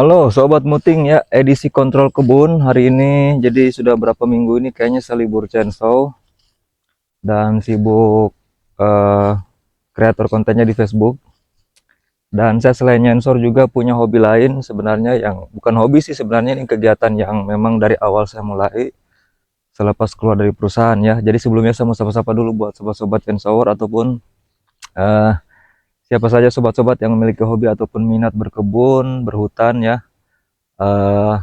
Halo Sobat Muting ya, edisi kontrol kebun hari ini. Jadi sudah berapa minggu ini kayaknya saya libur chainsaw dan sibuk eh, kreator kontennya di Facebook. Dan saya selain nyensor juga punya hobi lain sebenarnya, yang bukan hobi sih sebenarnya, ini kegiatan yang memang dari awal saya mulai selepas keluar dari perusahaan ya. Jadi sebelumnya saya mau sapa-sapa dulu buat sobat-sobat chainsawer ataupun eh, siapa saja sobat-sobat yang memiliki hobi ataupun minat berkebun, berhutan ya. Eh,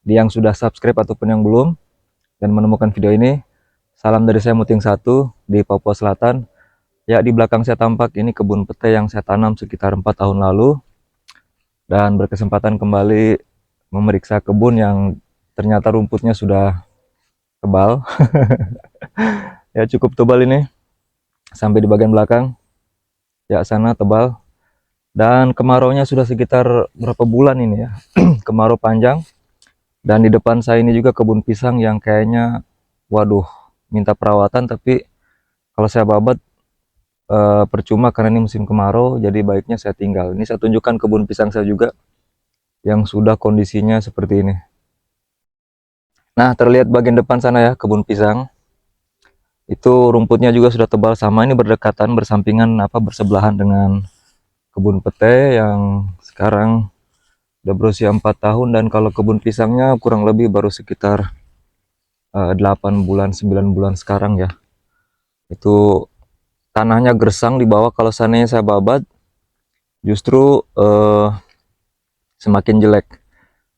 yang sudah subscribe ataupun yang belum dan menemukan video ini, salam dari saya Muting Satu di Papua Selatan. Ya, di belakang saya tampak ini kebun pete yang saya tanam sekitar 4 tahun lalu, dan berkesempatan kembali memeriksa kebun yang ternyata rumputnya sudah tebal. Ya, cukup tebal ini sampai di bagian belakang. Ya, sana tebal. Dan kemaraunya sudah sekitar berapa bulan ini ya. Kemarau panjang. Dan di depan saya ini juga kebun pisang yang kayaknya waduh, minta perawatan, tapi kalau saya babat percuma karena ini musim kemarau, jadi baiknya saya tinggal. Ini saya tunjukkan kebun pisang saya juga yang sudah kondisinya seperti ini. Nah, terlihat bagian depan sana ya, kebun pisang. Itu rumputnya juga sudah tebal, sama ini berdekatan, bersampingan, bersebelahan dengan kebun pete yang sekarang udah berusia 4 tahun, dan kalau kebun pisangnya kurang lebih baru sekitar 8 bulan 9 bulan sekarang ya. Itu tanahnya gersang di bawah, kalau seandainya saya babat justru semakin jelek.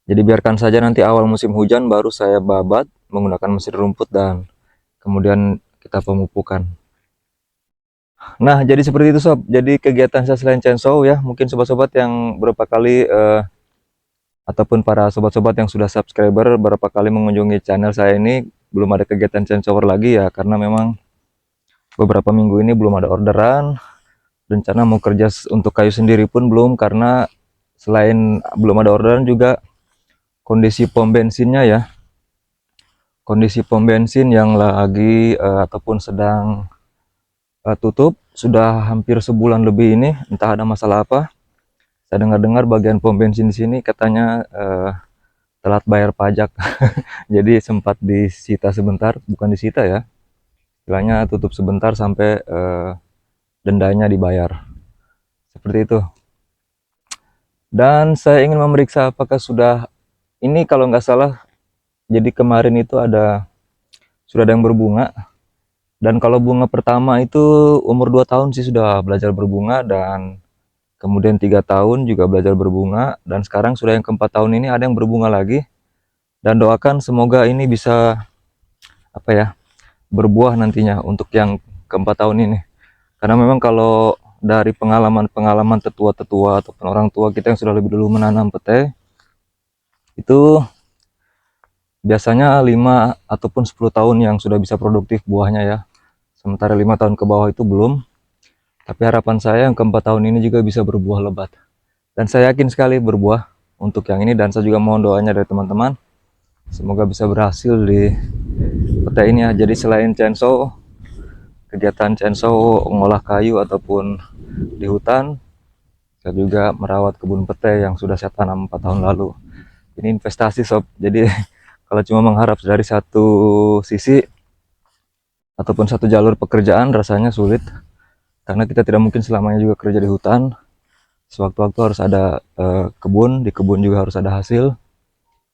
Jadi biarkan saja nanti awal musim hujan baru saya babat menggunakan mesin rumput dan kemudian kita pemupukan. Nah, jadi seperti itu sob. Jadi kegiatan saya selain chainsaw ya, mungkin sobat-sobat yang berapa kali ataupun para sobat-sobat yang sudah subscriber berapa kali mengunjungi channel saya ini, belum ada kegiatan chainsawer lagi ya, karena memang beberapa minggu ini belum ada orderan. Rencana mau kerja untuk kayu sendiri pun belum, karena selain belum ada orderan juga kondisi pom bensinnya ya, kondisi pom bensin yang lagi ataupun sedang tutup sudah hampir sebulan lebih ini, entah ada masalah apa. Saya dengar-dengar bagian pom bensin di sini katanya telat bayar pajak. Jadi sempat disita sebentar, bukan disita ya, istilahnya tutup sebentar sampai dendanya dibayar, seperti itu. Dan saya ingin memeriksa apakah sudah, ini kalau nggak salah, jadi kemarin itu sudah ada yang berbunga. Dan kalau bunga pertama itu umur 2 tahun sih sudah belajar berbunga, dan kemudian 3 tahun juga belajar berbunga, dan sekarang sudah yang keempat tahun ini ada yang berbunga lagi. Dan doakan semoga ini bisa berbuah nantinya untuk yang keempat tahun ini. Karena memang kalau dari pengalaman-pengalaman tetua-tetua ataupun orang tua kita yang sudah lebih dulu menanam pete, itu biasanya 5 ataupun 10 tahun yang sudah bisa produktif buahnya ya. Sementara 5 tahun ke bawah itu belum. Tapi harapan saya yang keempat tahun ini juga bisa berbuah lebat. Dan saya yakin sekali berbuah untuk yang ini, dan saya juga mohon doanya dari teman-teman. Semoga bisa berhasil di peta ini ya. Jadi selain chainsaw, kegiatan chainsaw mengolah kayu ataupun di hutan, saya juga merawat kebun pete yang sudah saya tanam 4 tahun lalu. Ini investasi sob. Jadi kalau cuma mengharap dari satu sisi ataupun satu jalur pekerjaan rasanya sulit, karena kita tidak mungkin selamanya juga kerja di hutan. Sewaktu-waktu harus ada kebun, di kebun juga harus ada hasil,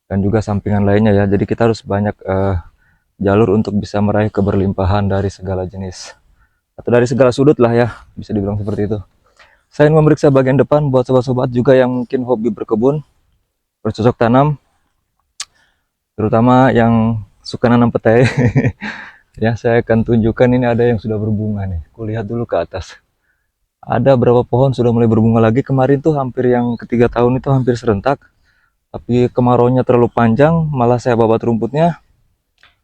dan juga sampingan lainnya ya. Jadi kita harus banyak jalur untuk bisa meraih keberlimpahan dari segala jenis atau dari segala sudut lah ya, bisa dibilang seperti itu. Saya ingin memeriksa bagian depan buat sobat-sobat juga yang mungkin hobi berkebun, bercocok tanam, terutama yang suka nanam petai. Ya, saya akan tunjukkan, ini ada yang sudah berbunga nih. Kulihat dulu ke atas. Ada berapa pohon sudah mulai berbunga lagi. Kemarin tuh hampir yang ketiga tahun itu hampir serentak. Tapi kemaraunya terlalu panjang, malah saya babat rumputnya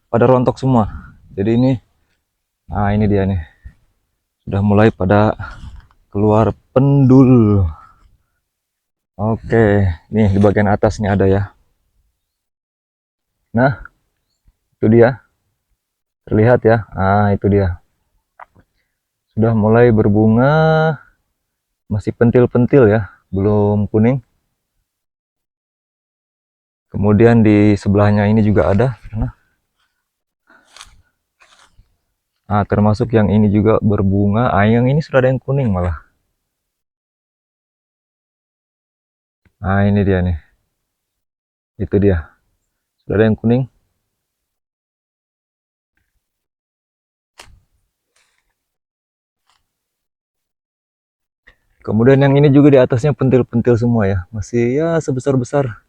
pada rontok semua. Jadi ini, nah ini dia nih. Sudah mulai pada keluar pendul. Oke, nih di bagian atas nih ada ya. Nah, itu dia. Terlihat ya. Ah, itu dia. Sudah mulai berbunga, masih pentil-pentil ya, belum kuning. Kemudian di sebelahnya ini juga ada. Nah, termasuk yang ini juga berbunga. Ah, yang ini sudah ada yang kuning malah. Nah, ini dia nih. Itu dia. Sudah ada yang kuning. Kemudian yang ini juga di atasnya pentil-pentil semua ya. Masih ya sebesar-besar.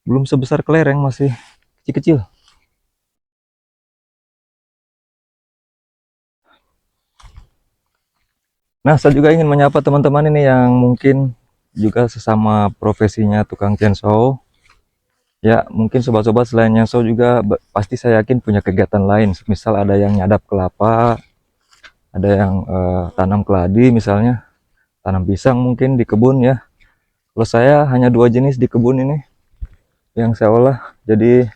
Belum sebesar kelereng, masih kecil-kecil. Nah, saya juga ingin menyapa teman-teman ini yang mungkin juga sesama profesinya tukang chainsaw. Ya, mungkin sobat-sobat selain chainsaw juga pasti saya yakin punya kegiatan lain. Misal ada yang nyadap kelapa, ada yang tanam keladi misalnya, tanam pisang mungkin di kebun ya. Kalau saya hanya dua jenis di kebun ini yang saya olah, jadi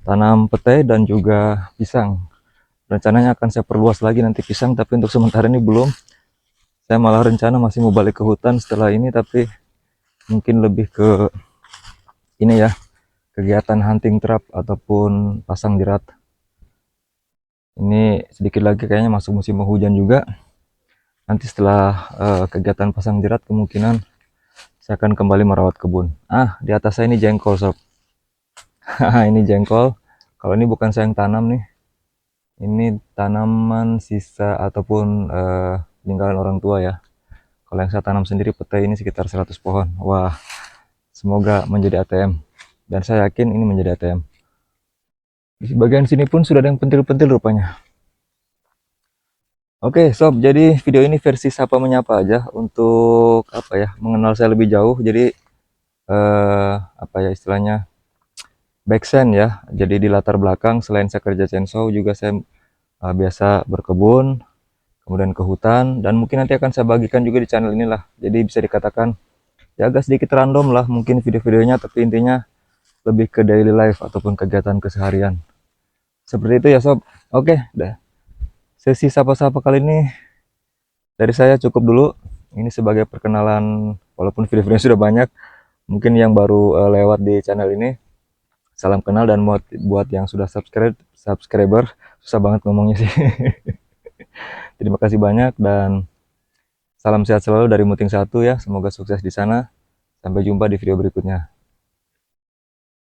tanam petai dan juga pisang. Rencananya akan saya perluas lagi nanti pisang, tapi untuk sementara ini belum. Saya malah rencana masih mau balik ke hutan setelah ini, tapi mungkin lebih ke ini ya, kegiatan hunting trap ataupun pasang jerat. Ini sedikit lagi kayaknya masuk musim hujan juga. Nanti setelah kegiatan pasang jerat kemungkinan saya akan kembali merawat kebun. Ah, di atas saya ini jengkol sob. Ini jengkol. Kalau ini bukan saya yang tanam nih. Ini tanaman sisa ataupun peninggalan orang tua ya. Kalau yang saya tanam sendiri petai ini sekitar 100 pohon. Wah, semoga menjadi ATM. Dan saya yakin ini menjadi ATM. Di bagian sini pun sudah ada yang pentil-pentil rupanya. Oke, sob. Jadi video ini versi sapa menyapa aja untuk apa ya, mengenal saya lebih jauh. Jadi apa ya istilahnya background ya. Jadi di latar belakang selain saya kerja chainsaw juga saya biasa berkebun, kemudian ke hutan, dan mungkin nanti akan saya bagikan juga di channel inilah. Jadi bisa dikatakan ya agak sedikit random lah mungkin video-videonya, tapi intinya lebih ke daily life ataupun kegiatan keseharian. Seperti itu ya sob. Oke, dah. Sesi sapa-sapa kali ini dari saya cukup dulu. Ini sebagai perkenalan, walaupun video-videonya sudah banyak. Mungkin yang baru lewat di channel ini, salam kenal, dan buat yang sudah subscriber, susah banget ngomongnya sih. Terima kasih banyak dan salam sehat selalu dari Muting Satu ya. Semoga sukses di sana. Sampai jumpa di video berikutnya.